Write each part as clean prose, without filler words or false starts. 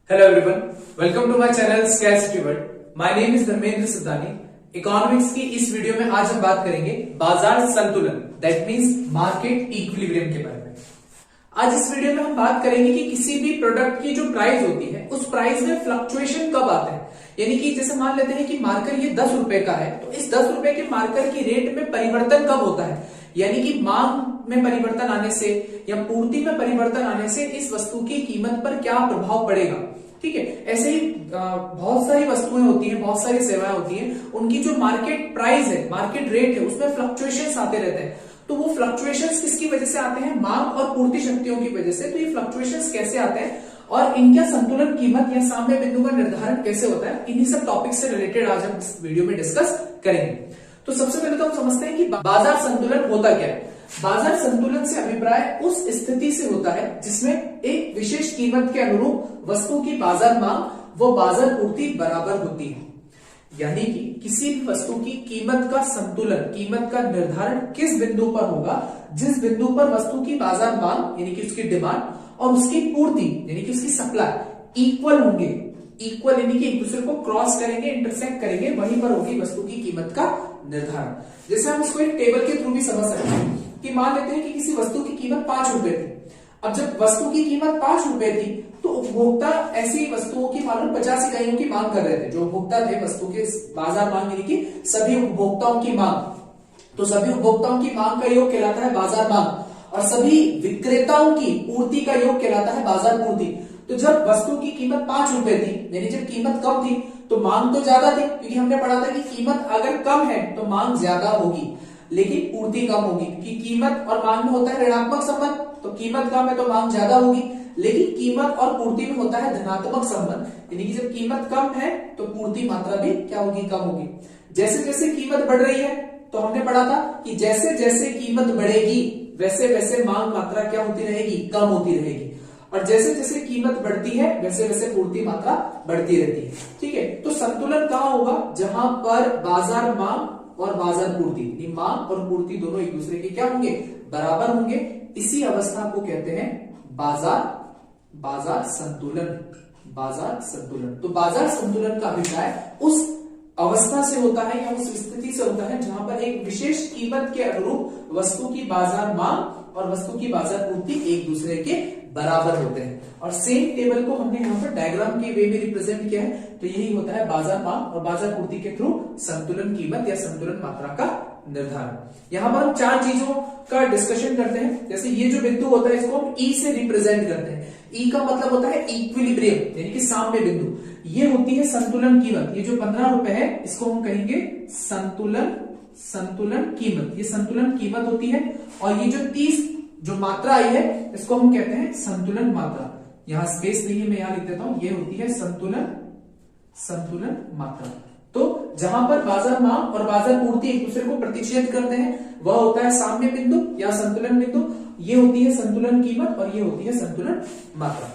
Hello everyone, welcome to my channel Scarcity World. My name is Dharmendra Siddhani. Economics की इस video में आज हम बात करेंगे बाजार संतुलन, दैट मींस मार्केट इक्विलिब्रियम के बारे में. आज इस वीडियो में हम बात करेंगे कि किसी भी प्रोडक्ट की जो प्राइस होती है उस प्राइस में फ्लक्चुएशन कब आता है. यानी कि जैसे मान लेते हैं कि मार्कर ये 10 रुपए का है, तो इस 10 रुपए के मार्कर की रेट में परिवर्तन कब होता है. यानी कि मांग में परिवर्तन आने से या पूर्ति में परिवर्तन आने से इस वस्तु की कीमत पर क्या प्रभाव पड़ेगा. ठीक है, ऐसे ही बहुत सारी वस्तुएं होती हैं, बहुत सारी सेवाएं होती हैं, उनकी जो मार्केट प्राइस है, मार्केट रेट है, उसमें फ्लक्चुएशंस आते रहते हैं. तो वो फ्लक्चुएशंस किसकी वजह से आते हैं? मांग और पूर्ति शक्तियों की वजह से. तो ये फ्लक्चुएशंस कैसे आते हैं और इनका संतुलन कीमत या साम्य बिंदु का निर्धारण कैसे होता है, इन्हीं सब टॉपिक से रिलेटेड आज हम इस वीडियो में डिस्कस करेंगे. तो सबसे पहले तो हम समझते हैं कि बाजार संतुलन होता क्या है. बाजार संतुलन से अभिप्राय उस स्थिति से होता है जिसमें एक विशेष कीमत के अनुरूप वस्तु की बाजार मांग व बाजार पूर्ति बराबर होती है. यानी कि किसी भी वस्तु की कीमत का संतुलन, कीमत का निर्धारण किस बिंदु पर होगा, जिस बिंदु पर वस्तु की बाजार मांग यानी कि उसकी डिमांड और उसकी पूर्ति यानी कि उसकी सप्लाई इक्वल होंगे. इक्वल यानी कि एक दूसरे को क्रॉस करेंगे, इंटरसेक्ट करेंगे, वहीं पर होगी वस्तु की कीमत का निर्धारण. जैसे हम इसको एक टेबल के थ्रू भी समझ सकते हैं कि मान लेते हैं कि किसी वस्तु की कीमत 5 रुपए थी. अब जब वस्तु की कीमत 5 रुपए थी तो उपभोक्ता ऐसी वस्तुओं की मालूम 50 इकाइयों की मांग कर रहे थे. जो उपभोक्ता थे वस्तु के बाजार मांग यानी कि सभी उपभोक्ताओं की मांग. तो सभी उपभोक्ताओं की मांग का योग कहलाता है बाजार मांग और सभी विक्रेताओं की पूर्ति का योग कहलाता है बाजार पूर्ति. तो जब वस्तु की कीमत 5 रुपए थी यानी जब कीमत कम थी तो मांग तो ज्यादा थी, क्योंकि हमने पढ़ा था कि कीमत अगर कम है तो मांग ज्यादा होगी लेकिन पूर्ति कम होगी, क्योंकि कीमत और मांग में होता है ऋणात्मक संबंध. तो कीमत कम है तो मांग ज्यादा होगी, लेकिन कीमत और पूर्ति में होता है धनात्मक संबंध. यानी कि जब कीमत कम है तो पूर्ति मात्रा भी क्या होगी? कम होगी. जैसे जैसे कीमत बढ़ रही है तो हमने पढ़ा था कि जैसे जैसे कीमत बढ़ेगी वैसे वैसे मांग मात्रा क्या होती रहेगी? कम होती रहेगी. और जैसे जैसे कीमत बढ़ती है वैसे वैसे पूर्ति मात्रा बढ़ती रहती है. ठीक है, तो संतुलन कहां होगा? जहां पर बाजार मांग और बाजार पूर्ति, मांग और पूर्ति दोनों एक दूसरे के क्या होंगे? बराबर होंगे. इसी अवस्था को कहते हैं बाजार संतुलन. बाजार संतुलन. तो बाजार संतुलन का अभिप्राय उस अवस्था से होता है या उस स्थिति से होता है जहां पर एक विशेष कीमत के अनुरूप वस्तु की बाजार मांग और वस्तु की बाजार पूर्ति एक दूसरे के बराबर होते हैं. और सेम टेबल को हमने यहाँ पर डायग्राम के वे में रिप्रेजेंट किया है. तो यही होता है बाजार मांग और बाजार पूर्ति के थ्रू संतुलन कीमत या संतुलन मात्रा का निर्धारण. यहाँ पर हम 4 चीजों का डिस्कशन करते हैं. जैसे ये जो बिंदु होता है इसको हम ई से रिप्रेजेंट करते हैं. ई का मतलब होता है इक्विलिब्रियम यानी कि साम्य बिंदु. ये होती है संतुलन कीमत. ये जो 15 रुपए है इसको हम कहेंगे संतुलन कीमत. ये संतुलन कीमत होती है. और ये जो 30 जो मात्रा आई है इसको हम कहते हैं संतुलन मात्रा. यहां स्पेस नहीं है, मैं यहां लिख देता हूं. ये होती है संतुलन मात्रा. तो जहां पर बाजार मांग और बाजार पूर्ति एक दूसरे को प्रतिच्छेद करते हैं वह होता है साम्य बिंदु या संतुलन बिंदु. ये होती है संतुलन कीमत और ये होती है संतुलन मात्रा.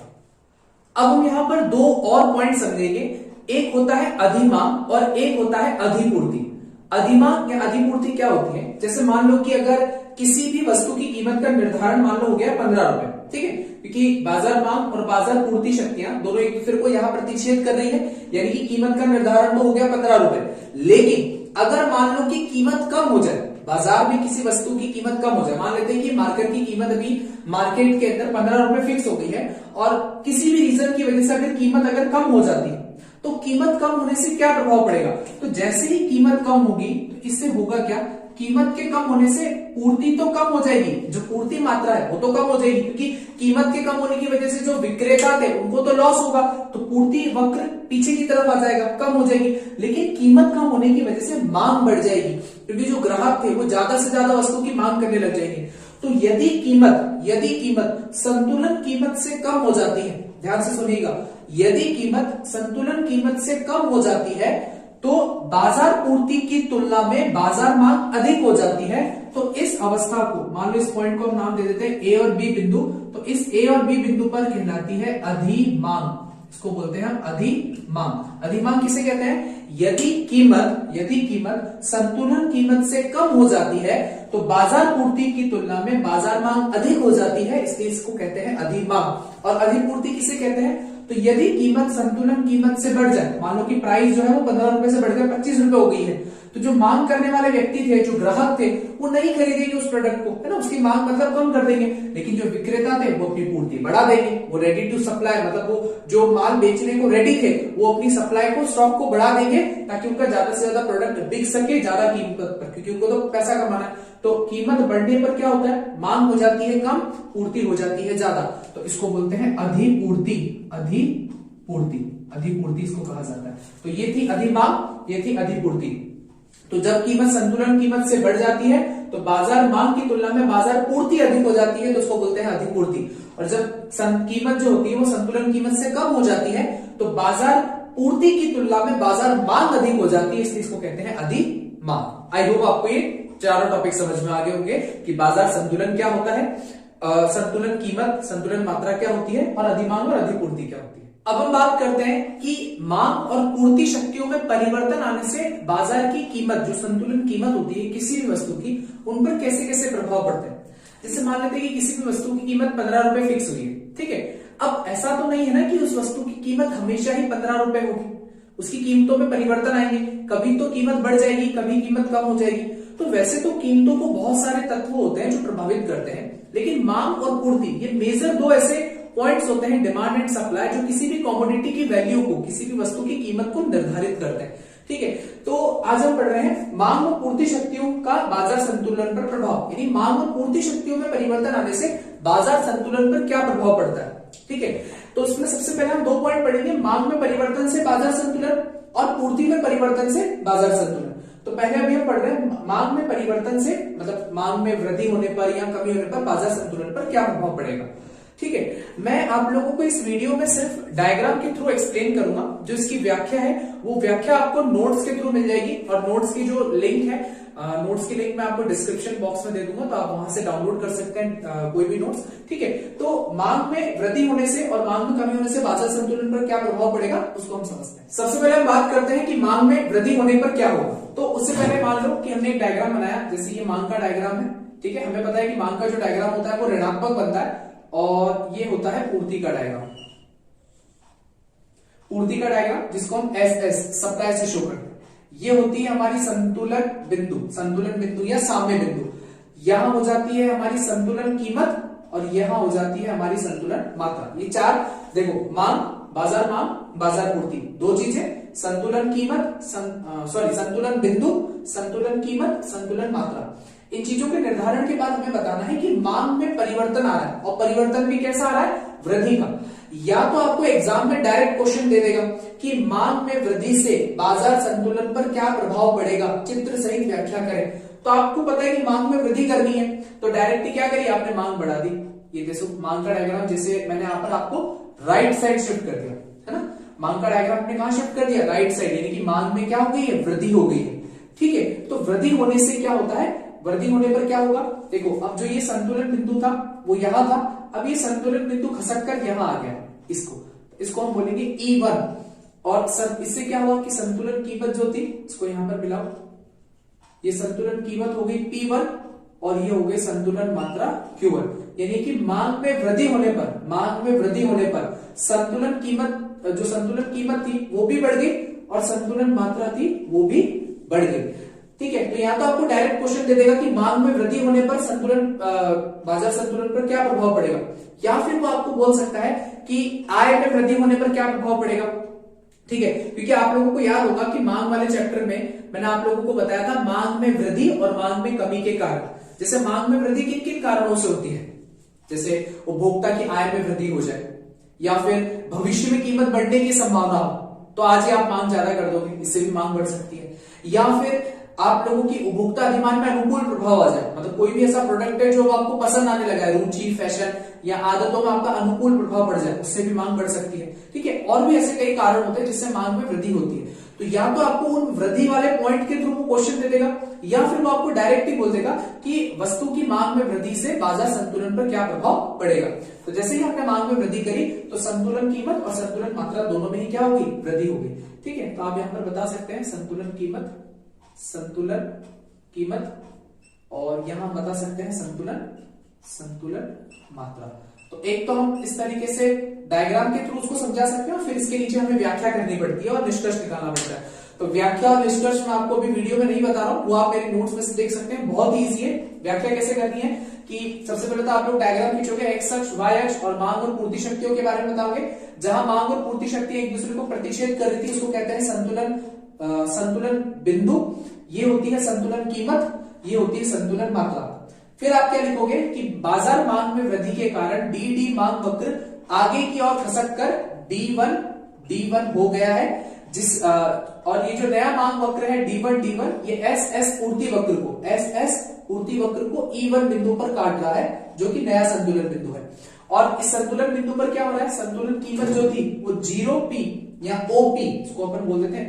अब हम यहां पर 2 और पॉइंट समझेंगे. एक होता है अधिमांग और एक होता है अधिपूर्ति. अधिमांग या अधिपूर्ति क्या होती है? जैसे मान लो कि अगर किसी भी वस्तु की कीमत का निर्धारण मान लो हो गया 15 रुपए. ठीक है, क्योंकि बाजार मांग और बाजार पूर्ति शक्तियां दोनों एक दूसरे को यहां प्रतिच्छेद कर रही है, यानी कि कीमत का निर्धारण तो हो गया 15 रुपए. लेकिन अगर मान लो कि कीमत कम हो जाए, बाजार में किसी वस्तु की कीमत कम हो जाए, मान लेते हैं कि मार्केट की कीमत अभी मार्केट के अंदर 15 रुपए फिक्स हो गई है और किसी भी रीजन की वजह से अगर कीमत अगर कम हो जाती है तो कीमत कम होने से क्या प्रभाव पड़ेगा? तो जैसे ही कीमत कम होगी तो इससे होगा क्या? कीमत के कम होने से पूर्ति तो कम हो जाएगी, जो पूर्ति मात्रा है वो तो कम हो जाएगी, क्योंकि कीमत के कम होने की वजह से जो विक्रेता थे उनको तो लॉस होगा, तो पूर्ति वक्र पीछे की तरफ आ जाएगा, कम हो जाएगी. लेकिन कीमत कम होने की वजह से मांग बढ़ जाएगी, क्योंकि जो ग्राहक थे वो ज्यादा से ज्यादा वस्तु की मांग करने लग जाएंगे. तो यदि कीमत संतुलन कीमत से कम हो जाती है, ध्यान से सुनिएगा, यदि कीमत संतुलन कीमत से कम हो जाती है तो बाजार पूर्ति की तुलना में बाजार मांग अधिक हो जाती है. तो इस अवस्था को मान लो, इस पॉइंट को हम नाम दे देते हैं ए और बी बिंदु. तो इस ए और बी बिंदु पर कहलाती है अधिमांग. इसको बोलते हैं हम अधिमांग. अधिमांग किसे कहते हैं? यदि कीमत संतुलन कीमत से कम हो जाती है तो बाजार पूर्ति की तुलना में बाजार मांग अधिक हो जाती है, इसलिए इसको कहते हैं अधिमांग. और अधिपूर्ति किसे कहते हैं? तो यदि कीमत संतुलन कीमत से बढ़ जाए, मान लो कि प्राइस जो है वो 15 रुपए से बढ़कर 25 रुपए हो गई है, तो जो मांग करने वाले व्यक्ति थे, जो ग्राहक थे, वो नहीं खरीदेंगे उस प्रोडक्ट को, है ना, उसकी मांग मतलब कम कर देंगे। लेकिन जो विक्रेता थे वो अपनी पूर्ति बढ़ा देंगे, वो रेडी टू सप्लाई, मतलब वो जो माल बेचने को रेडी थे वो अपनी सप्लाई को, स्टॉक को बढ़ा देंगे ताकि उनका ज्यादा से ज्यादा प्रोडक्ट बिक सके ज्यादा कीमत पर, क्योंकि उनको तो पैसा कमाना है। तो कीमत बढ़ने पर क्या होता है, मांग हो जाती है कम, पूर्ति हो जाती है ज्यादा, तो इसको बोलते हैं अधिपूर्ति। अधिपूर्ति इसको कहा जाता है। तो ये थी अधिमांग, ये थी अधिपूर्ति। तो जब कीमत संतुलन कीमत से बढ़ जाती है तो बाजार मांग की तुलना में बाजार पूर्ति अधिक हो जाती है, तो उसको बोलते हैं अधिपूर्ति। और जब कीमत जो होती है वो संतुलन कीमत से कम हो जाती है तो बाजार पूर्ति की तुलना में बाजार मांग अधिक हो जाती है, इसलिए इसको कहते हैं अधिमांग। आई होप आपको ये चारों टॉपिक समझ में आ गए होंगे कि बाजार संतुलन क्या होता है, संतुलन कीमत, संतुलन मात्रा क्या होती है, और अधिमांग और अधिपूर्ति क्या होती है। अब हम बात करते हैं कि मांग और पूर्ति शक्तियों में परिवर्तन आने से बाजार की कीमत, जो संतुलन कीमत होती है किसी भी वस्तु की, उन पर कैसे कैसे प्रभाव पड़ते हैं। जैसे मान लेते हैं कि किसी भी वस्तु की कीमत 15 रुपए फिक्स हुई है, ठीक है। अब ऐसा तो नहीं है ना कि उस वस्तु की कीमत हमेशा ही 15 रुपए होगी, उसकी कीमतों में परिवर्तन आएंगे, कभी तो कीमत बढ़ जाएगी, कभी कीमत कम हो जाएगी। तो वैसे तो कीमतों को बहुत सारे तत्व होते हैं जो प्रभावित करते हैं, लेकिन मांग और पूर्ति ये मेजर दो ऐसे पॉइंट्स होते हैं, डिमांड एंड सप्लाई, जो किसी भी कमोडिटी की वैल्यू को, किसी भी वस्तु की कीमत को निर्धारित करते हैं, ठीक है। तो आज हम पढ़ रहे हैं मांग और पूर्ति शक्तियों का बाजार संतुलन पर प्रभाव, यानी मांग और पूर्ति शक्तियों में परिवर्तन आने से बाजार संतुलन पर क्या प्रभाव पड़ता है, ठीक है। तो इसमें सबसे पहले हम 2 पॉइंट पढ़ेंगे, मांग में परिवर्तन से बाजार संतुलन और पूर्ति में परिवर्तन से बाजार संतुलन। तो पहले अभी हम पढ़ रहे हैं मांग में परिवर्तन से, मतलब मांग में वृद्धि होने पर या कमी होने पर बाजार संतुलन पर क्या प्रभाव पड़ेगा, ठीक है। मैं आप लोगों को इस वीडियो में सिर्फ डायग्राम के थ्रू एक्सप्लेन करूंगा, जो इसकी व्याख्या है वो व्याख्या आपको नोट्स के थ्रू मिल जाएगी, और नोट्स की जो लिंक है, नोट्स की लिंक मैं आपको डिस्क्रिप्शन बॉक्स में दे दूंगा, तो आप वहां से डाउनलोड कर सकते हैं कोई भी नोट्स, ठीक है। तो मांग में वृद्धि होने से और मांग में कमी होने से बाजार संतुलन पर क्या प्रभाव पड़ेगा उसको हम समझते हैं। सबसे पहले हम बात करते हैं कि मांग में वृद्धि होने पर क्या होगा। तो उससे पहले मान लो कि हमने एक डायग्राम बनाया, जैसे ये मांग का डायग्राम है, ठीक है। हमें पता है कि मांग का जो डायग्राम होता है वो ऋणात्मक बनता है, और ये होता है पूर्ति का डायग्राम। पूर्ति का डायग्राम जिसको हम एस सप्लाई से शो करते हैं, ये होती है हमारी संतुलन बिंदु या साम्य बिंदु। यहां हो जाती है हमारी संतुलन कीमत और यहां हो जाती है हमारी संतुलन मात्रा। ये चार देखो, मांग, बाजार पूर्ति, दो चीजें, संतुलन कीमत, संतुलन बिंदु, संतुलन कीमत, संतुलन मात्रा। इन चीजों के निर्धारण के बाद हमें बताना है कि मांग में परिवर्तन आ रहा है, और परिवर्तन भी कैसा आ रहा है, वृद्धि का। या तो आपको एग्जाम में डायरेक्ट क्वेश्चन दे देगा कि मांग में वृद्धि से बाजार संतुलन पर क्या प्रभाव पड़ेगा, चित्र सहित व्याख्या करें। तो आपको पता है कि मांग में वृद्धि करनी है, तो डायरेक्टली क्या करिए, आपने मांग बढ़ा दी। ये देखो मांग का डायग्राम, जैसे मैंने यहाँ पर आपको राइट साइड शिफ्ट कर दिया, है ना। मांग का डायग्राम आपने कहां शिफ्ट कर दिया, राइट साइड, यानी कि मांग में क्या हो गई है, वृद्धि हो गई है, ठीक है। तो वृद्धि होने से क्या होता है, वृद्धि होने पर क्या होगा, देखो अब जो ये संतुलन बिंदु था वो यहां था, अब ये संतुलन बिंदु खसक कर यहां आ गया, इसको हम बोलेंगे E1, और इससे क्या हुआ कि संतुलन कीमत जो थी, इसको यहां पर मिलाओ, ये संतुलन कीमत हो गई P1 और ये हो गई संतुलन मात्रा Q1। यानी कि मांग में वृद्धि होने पर संतुलन कीमत, जो संतुलन कीमत थी वो भी बढ़ गई और संतुलन मात्रा थी वो भी बढ़ गई, ठीक है। तो यहाँ तो आपको डायरेक्ट क्वेश्चन दे देगा कि मांग में वृद्धि होने पर बाजार संतुलन पर क्या प्रभाव पड़ेगा, या फिर वो आपको बोल सकता है कि आय में वृद्धि होने पर क्या प्रभाव पड़ेगा, ठीक है। क्योंकि आप लोगों को याद होगा कि मांग वाले चैप्टर में मैंने आप लोगों को बताया था मांग में वृद्धि और मांग में कमी के कारण। जैसे मांग में वृद्धि किन किन कारणों से होती है, जैसे उपभोक्ता की आय में वृद्धि हो जाए, या फिर भविष्य में कीमत बढ़ने की संभावना हो, तो आज ही आप मांग ज्यादा कर दोगे, इससे भी मांग बढ़ सकती है। या फिर आप लोगों की उपभोक्ता अधिमान में अनुकूल प्रभाव आ जाए, मतलब कोई भी ऐसा प्रोडक्ट है जो आपको पसंद आने लगा है, रुचि, फैशन या आदतों में आपका अनुकूल प्रभाव पड़ जाए, उससे भी मांग बढ़ सकती है, ठीक है। और भी ऐसे कई कारण होते हैं जिससे मांग में वृद्धि होती है। तो या तो आपको उन वृद्धि वाले पॉइंट के थ्रू क्वेश्चन दे देगा, या फिर वो आपको डायरेक्ट ही बोल देगा कि वस्तु की मांग में वृद्धि से बाजार संतुलन पर क्या प्रभाव पड़ेगा। तो जैसे ही आपने मांग में वृद्धि करी तो संतुलन कीमत और संतुलन मात्रा दोनों में ही क्या होगी, वृद्धि होगी, ठीक है। तो आप यहाँ पर बता सकते हैं संतुलन कीमत, और यहां बता सकते हैं संतुलन मात्रा। तो एक तो हम इस तरीके से डायग्राम के थ्रू उसको समझा सकते हो, फिर इसके नीचे हमें व्याख्या करनी पड़ती है और निष्कर्ष निकालना पड़ता है। तो व्याख्या और निष्कर्ष मैं आपको अभी वीडियो में नहीं बता रहा हूं, वो आप मेरे नोट्स में से देख सकते हैं, बहुत इजी है। व्याख्या कैसे करनी है कि सबसे पहले तो आप लोग डायग्राम खींचोगे, एक्स अक्ष, वाई अक्ष और मांग और पूर्ति शक्तियों के बारे में बताओगे। जहां मांग और पूर्ति शक्ति एक दूसरे को प्रतिच्छेद कर रही थी उसको कहते हैं संतुलन बिंदु, ये होती है संतुलन कीमत, ये होती है संतुलन मात्रा। फिर आप क्या लिखोगे कि बाजार मांग में वृद्धि के कारण डी मांग वक्र आगे की ओर खसक कर D1 हो गया है, और ये जो नया मांग वक्र है D1 ये एस पूर्ति वक्र को E1 बिंदु पर काट रहा है, जो कि नया संतुलन बिंदु है। और इस संतुलन बिंदु पर क्या हो रहा है, संतुलन कीमत जो थी वो 0P या OP, इसको अपन बोल देते हैं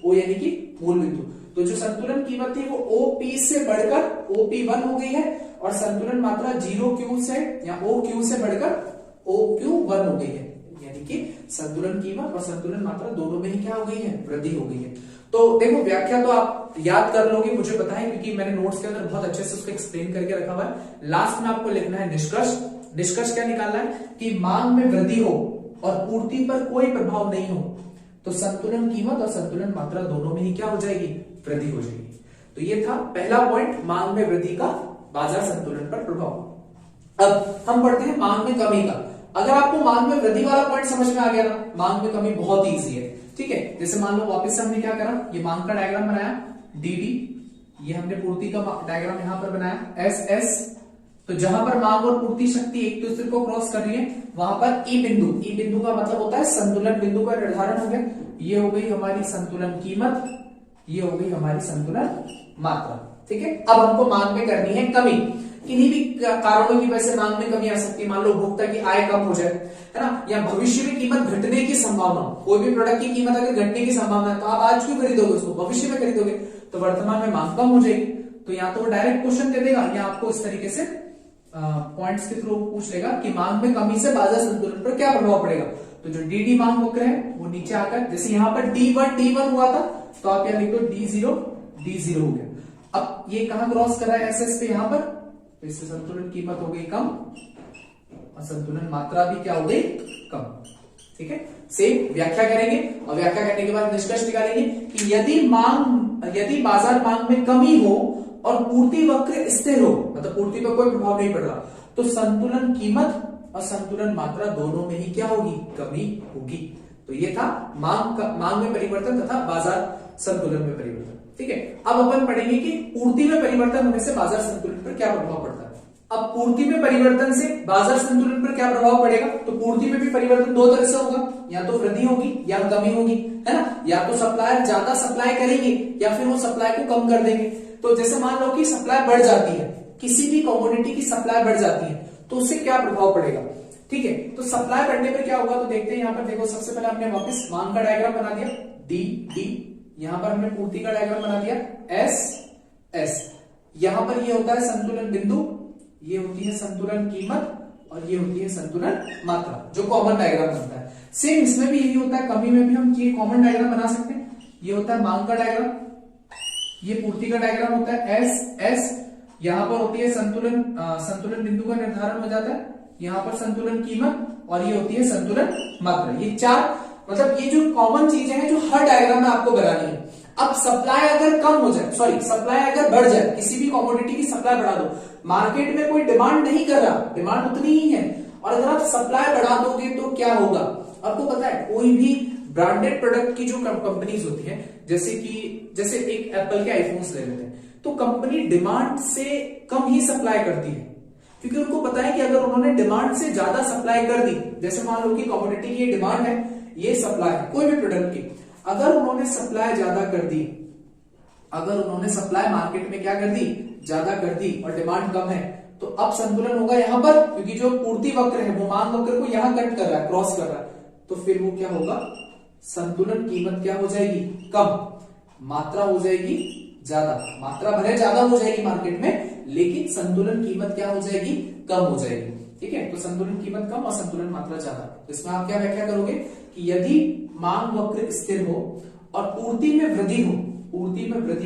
O यानी कि मूल बिंदु। तो जो संतुलन कीमत थी वो OP से बढ़कर OP1 हो गई है, और संतुलन मात्रा 0Q से या OQ से बढ़कर OQ1 हो गई है, यानी कि संतुलन कीमत और संतुलन मात्रा दोनों में ही क्या हो गई है, वृद्धि हो गई है। तो देखो व्याख्या तो आप याद कर लोगे, मुझे पता है, क्योंकि मैंने नोट्स के अंदर बहुत अच्छे से उसको एक्सप्लेन करके रखा हुआ है। लास्ट में आपको लिखना है निष्कर्ष। निष्कर्ष क्या निकालना है कि मांग में वृद्धि हो और पूर्ति पर कोई प्रभाव नहीं हो तो संतुलन कीमत और संतुलन मात्रा दोनों में ही क्या हो जाएगी, वृद्धि हो जाएगी। तो ये था पहला पॉइंट, मांग में वृद्धि का बाजार संतुलन पर प्रभाव। अब हम पढ़ते हैं मांग में कमी का। अगर आपको मांग में वृद्धि वाला पॉइंट समझ में आ गया ना, मांग में कमी बहुत इजी है, ठीक है। जैसे मान लो वापस से हमने क्या करा, ये मांग का डायग्राम बनाया डी, ये हमने पूर्ति का डायग्राम यहां पर बनाया एस। तो जहां पर मांग और पूर्ति शक्ति एक दूसरे को क्रॉस कर रही है वहां पर ई बिंदु का मतलब होता है संतुलन बिंदु का निर्धारण हो गया। ये हो गई हमारी संतुलन कीमत, ये हो गई हमारी संतुलन मात्रा, ठीक है। अब हमको मांग में करनी है कमी। किन्हीं भी कारणों की वजह से मांग में कमी आ सकती है, मान लो उपभोक्ता की आय कम हो जाए, है ना, या भविष्य में कीमत घटने की संभावना। कोई भी प्रोडक्ट की कीमत अगर घटने की संभावना है तो आप आज क्यों खरीदोगे उसको, भविष्य में खरीदोगे, तो वर्तमान में मांग कम हो जाएगी। तो या तो वो डायरेक्ट क्वेश्चन दे देगा या आपको इस तरीके से पॉइंट्स के थ्रू पूछ लेगा कि मांग में कमी से बाजार संतुलन पर क्या प्रभाव पड़ेगा। तो जो डी मांग वक्र है वो नीचे आकर, जैसे यहाँ पर D1 हुआ था तो आप यहाँ लिख दो D0 हो गया। अब ये कहां क्रॉस कर रहा है, SS पे यहाँ पर, तो इससे संतुलन कीमत हो गई कम और संतुलन मात्रा भी क्या हो गई, कम, ठीक है। सेम व्याख्या करेंगे और व्याख्या करने के बाद निष्कर्ष निकालेंगे कि यदि बाजार मांग में कमी हो और पूर्ति वक्र स्थिर हो, मतलब पूर्ति पर कोई प्रभाव नहीं पड़ रहा, तो संतुलन कीमत और संतुलन मात्रा दोनों में ही क्या होगी, कमी होगी। तो ये था मांग में परिवर्तन तथा बाजार संतुलन में परिवर्तन, ठीक है। अब अपन पढ़ेंगे कि पूर्ति में परिवर्तन होने से बाजार संतुलन पर क्या प्रभाव पड़ता है। अब पूर्ति में परिवर्तन से बाजार संतुलन पर क्या प्रभाव पड़ेगा, तो पूर्ति में भी परिवर्तन दो तरह से होगा, या तो वृद्धि होगी या कमी होगी, है ना। या तो सप्लायर ज्यादा सप्लाई करेंगे या फिर वो सप्लाई को कम कर देंगे। तो जैसे मान लो कि सप्लाई बढ़ जाती है, किसी भी कमोडिटी की सप्लाई बढ़ जाती है तो उससे क्या प्रभाव पड़ेगा, ठीक है। तो सप्लाई बढ़ने पर क्या होगा, तो देखते हैं यहाँ पर। देखो सबसे पहले हमने वापस मांग का डायग्राम बना दिया डी, यहां पर हमने पूर्ति का डायग्राम बना दिया एस। यहां पर ये होता है संतुलन बिंदु, ये होती है संतुलन कीमत और ये होती है संतुलन मात्रा, जो कॉमन डायग्राम बनता है। सेम इसमें भी यही होता है, कमी में भी हम ये कॉमन डायग्राम बना सकते हैं। ये होता है मांग का डायग्राम, ये पूर्ति का डायग्राम होता है एस। यहां पर होती है संतुलन बिंदु का निर्धारण हो जाता है, यहां पर संतुलन कीमत और ये होती है संतुलन मात्रा। ये चार, मतलब ये जो कॉमन चीजें हैं जो हर डायग्राम में आपको बनानी है। अब सप्लाई अगर कम हो जाए, सप्लाई अगर बढ़ जाए, किसी भी कमोडिटी की सप्लाई बढ़ा दो, मार्केट में कोई डिमांड नहीं कर रहा, डिमांड उतनी ही है, और अगर आप सप्लाई बढ़ा दोगे तो क्या होगा। आपको पता है कोई भी ब्रांडेड प्रोडक्ट की जो कंपनीज होती है, जैसे एक एप्पल के आईफोन्स ले लेते हैं, तो कंपनी डिमांड से कम ही सप्लाई करती है, क्योंकि उनको पता है कि अगर उन्होंने डिमांड से ज्यादा सप्लाई कर दी, जैसे मान लो कि कमोडिटी की डिमांड है, ये सप्लाई है कोई भी प्रोडक्ट की, अगर उन्होंने सप्लाई ज्यादा कर दी, अगर उन्होंने सप्लाई मार्केट में क्या कर दी, ज्यादा कर दी और डिमांड कम है, तो अब संतुलन होगा यहां पर, क्योंकि जो पूर्ति वक्र है वो मांग वक्र को यहां कट कर रहा है, क्रॉस कर रहा है, तो फिर वो क्या होगा, संतुलन कीमत क्या हो जाएगी, कम, मात्रा हो जाएगी ज्यादा। मात्रा भले ज्यादा हो जाएगी मार्केट में, लेकिन संतुलन कीमत क्या हो जाएगी, कम हो जाएगी, ठीक है। तो संतुलन कीमत कम और संतुलन मात्रा ज्यादा। तो इसमें आप क्या व्याख्या करोगे कि यदि मांग वक्र स्थिर हो और पूर्ति में वृद्धि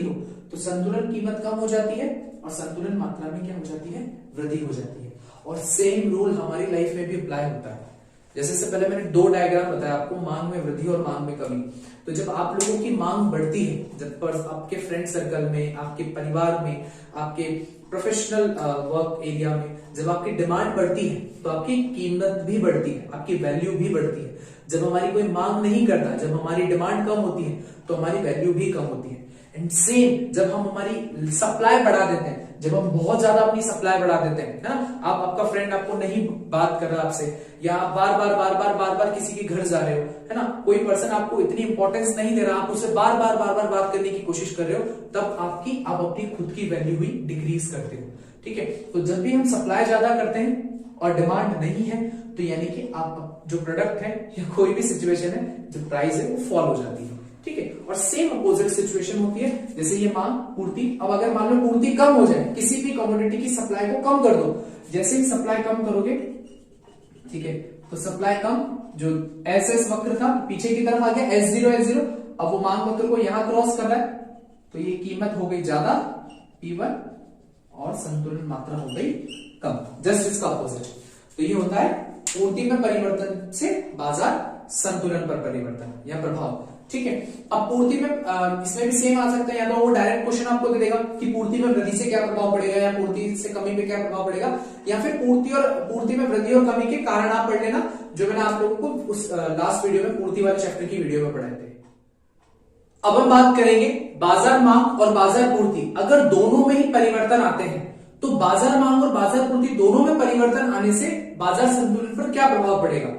हो, तो संतुलन कीमत कम हो जाती है और संतुलन मात्रा में क्या हो जाती है, वृद्धि हो जाती है। और सेम रूल हमारी लाइफ में भी अप्लाई होता है। जैसे से पहले मैंने दो डायग्राम बताया आपको, मांग में वृद्धि और मांग में कमी। तो जब आप लोगों की मांग बढ़ती है, जब पर आपके फ्रेंड सर्कल में, आपके परिवार में, आपके प्रोफेशनल वर्क एरिया में जब आपकी डिमांड बढ़ती है तो आपकी कीमत भी बढ़ती है, आपकी वैल्यू भी बढ़ती है। जब हमारी कोई मांग नहीं करता, जब हमारी डिमांड कम होती है तो हमारी वैल्यू भी कम होती है। एंड सेम जब हम हमारी सप्लाई बढ़ा देते हैं, जब हम बहुत ज्यादा अपनी सप्लाई बढ़ा देते हैं, है ना, आपका फ्रेंड आपको नहीं बात कर रहा आपसे, या आप बार बार किसी के घर जा रहे हो, है ना, कोई पर्सन आपको इतनी इंपॉर्टेंस नहीं दे रहा, आप उससे बार बार बात करने की कोशिश कर रहे हो, तब आप अपनी खुद की वैल्यू ही डिक्रीज करते हो। ठीक है, तो जब भी हम सप्लाई ज्यादा करते हैं और डिमांड नहीं है, तो यानी कि आप जो प्रोडक्ट है या कोई भी सिचुएशन है, जो प्राइस है वो फॉल हो जाती है। ठीक है, और सेम अपोजिट सिचुएशन होती है, जैसे ये मांग पूर्ति। अब अगर मान लो पूर्ति कम हो जाए, किसी भी कमोडिटी की सप्लाई को कम कर दो, जैसे ही सप्लाई कम करोगे, ठीक है, तो सप्लाई कम, जो एस वक्र था पीछे की तरफ आ गया, S0 अब वो मांग वक्र को यहां क्रॉस कर रहा है, तो ये कीमत हो गई ज्यादा P1 और संतुलन मात्रा हो गई कम, जस्ट इसका अपोजिट। तो ये होता है पूर्ति में परिवर्तन से बाजार संतुलन पर परिवर्तन या प्रभाव। ठीक है, अब पूर्ति में इसमें भी सेम आ सकता है, या तो वो डायरेक्ट क्वेश्चन आपको दे देगा कि पूर्ति में वृद्धि से क्या प्रभाव पड़ेगा, या पूर्ति से कमी पे क्या प्रभाव पड़ेगा, या फिर पूर्ति में वृद्धि और कमी के कारण आप पढ़ लेना, जो मैंने आप लोगों को उस लास्ट वीडियो में पूर्ति वाले चैप्टर की वीडियो में पढ़ाए थे। अब हम बात करेंगे बाजार मांग और बाजार पूर्ति अगर दोनों में ही परिवर्तन आते हैं, तो बाजार मांग और बाजार पूर्ति दोनों में परिवर्तन आने से बाजार संतुलन पर क्या प्रभाव पड़ेगा।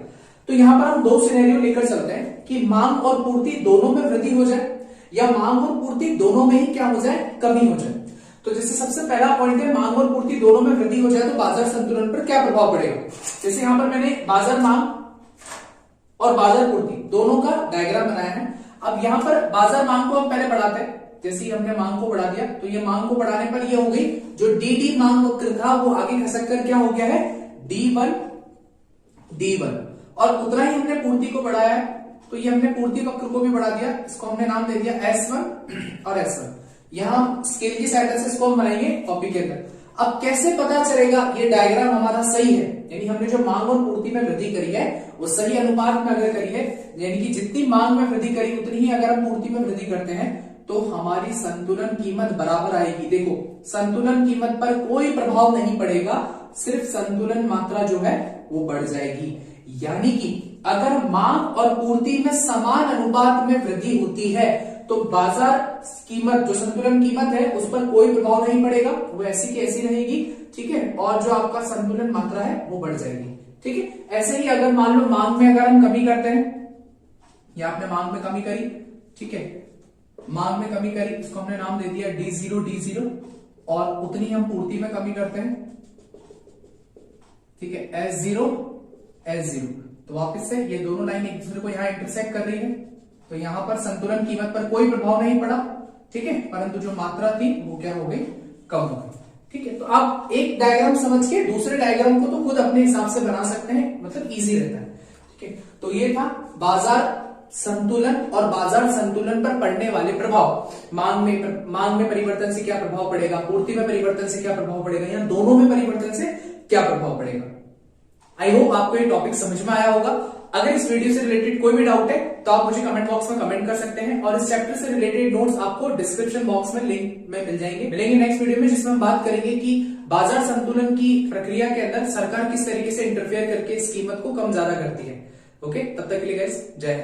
तो यहां पर हम दो सिनेरियो लेकर चलते हैं कि मांग और पूर्ति दोनों में वृद्धि हो जाए, या मांग और पूर्ति दोनों में ही क्या हो जाए, कमी हो जाए। तो जैसे सबसे पहला पॉइंट है, मांग और पूर्ति दोनों में वृद्धि हो जाए तो बाजार संतुलन पर क्या प्रभाव पड़ेगा। जैसे यहां पर मैंने बाजार मांग और बाजार पूर्ति दोनों का डायग्राम बनाया है। अब यहां पर बाजार मांग को हम पहले बढ़ाते हैं, जैसे ही हमने मांग को बढ़ा दिया, तो ये मांग को बढ़ाने पर ये हो गई, जो डी मांग वक्र था वो आगे खसक कर क्या हो गया है, D1, और उतना ही हमने पूर्ति को बढ़ाया है, तो ये हमने पूर्ति वक्र को भी बढ़ा दिया, इसको हमने नाम दे दिया S1 और S1। यहां स्केल की सहायता से इसको हम बनाएंगे कॉपी के अंदर। अब कैसे पता चलेगा ये डायग्राम हमारा सही है, यानी हमने जो मांग और पूर्ति में वृद्धि करी है वो सही अनुपात में अगर करी है, यानी कि जितनी मांग में वृद्धि करी उतनी ही अगर हम पूर्ति में वृद्धि करते हैं, तो हमारी संतुलन कीमत बराबर आएगी। देखो, संतुलन कीमत पर कोई प्रभाव नहीं पड़ेगा, सिर्फ संतुलन मात्रा जो है वो बढ़ जाएगी। यानी कि अगर मांग और पूर्ति में समान अनुपात में वृद्धि होती है, तो बाजार कीमत, जो संतुलन कीमत है, उस पर कोई प्रभाव नहीं पड़ेगा, वो ऐसी की ऐसी रहेगी। ठीक है, और जो आपका संतुलन मात्रा है वो बढ़ जाएगी। ठीक है, ऐसे ही अगर मान लो मांग में अगर हम कमी करते हैं, या आपने मांग में कमी करी, ठीक है, मांग में कमी करी, इसको हमने नाम दे दिया D0, और उतनी हम पूर्ति में कमी करते हैं, ठीक है, S0, तो वापस से ये दोनों लाइन एक दूसरे को यहां इंटरसेक्ट कर रही है, तो यहां पर संतुलन कीमत पर कोई प्रभाव नहीं पड़ा। ठीक है, परंतु जो मात्रा थी वो क्या हो गई, कम हो गई। ठीक है, तो आप एक डायग्राम समझ के दूसरे डायग्राम को तो खुद अपने हिसाब से बना सकते हैं, मतलब इजी रहता है। ठीक है, तो ये था बाजार संतुलन और बाजार संतुलन पर पड़ने वाले प्रभाव। मांग में परिवर्तन से क्या प्रभाव पड़ेगा, पूर्ति में परिवर्तन से क्या प्रभाव पड़ेगा, या दोनों में परिवर्तन से क्या प्रभाव पड़ेगा। आई होप आपको ये टॉपिक समझ में आया होगा। अगर इस वीडियो से रिलेटेड कोई भी डाउट है तो आप मुझे कमेंट बॉक्स में कमेंट कर सकते हैं, और इस चैप्टर से रिलेटेड नोट्स आपको डिस्क्रिप्शन बॉक्स में लिंक में मिलेंगे नेक्स्ट वीडियो में, जिसमें हम बात करेंगे कि बाजार संतुलन की प्रक्रिया के अंदर सरकार किस तरीके से इंटरफेयर करके इस कीमत को कम ज्यादा करती है। ओके, तब तक के लिए गाइस, जय हिंद।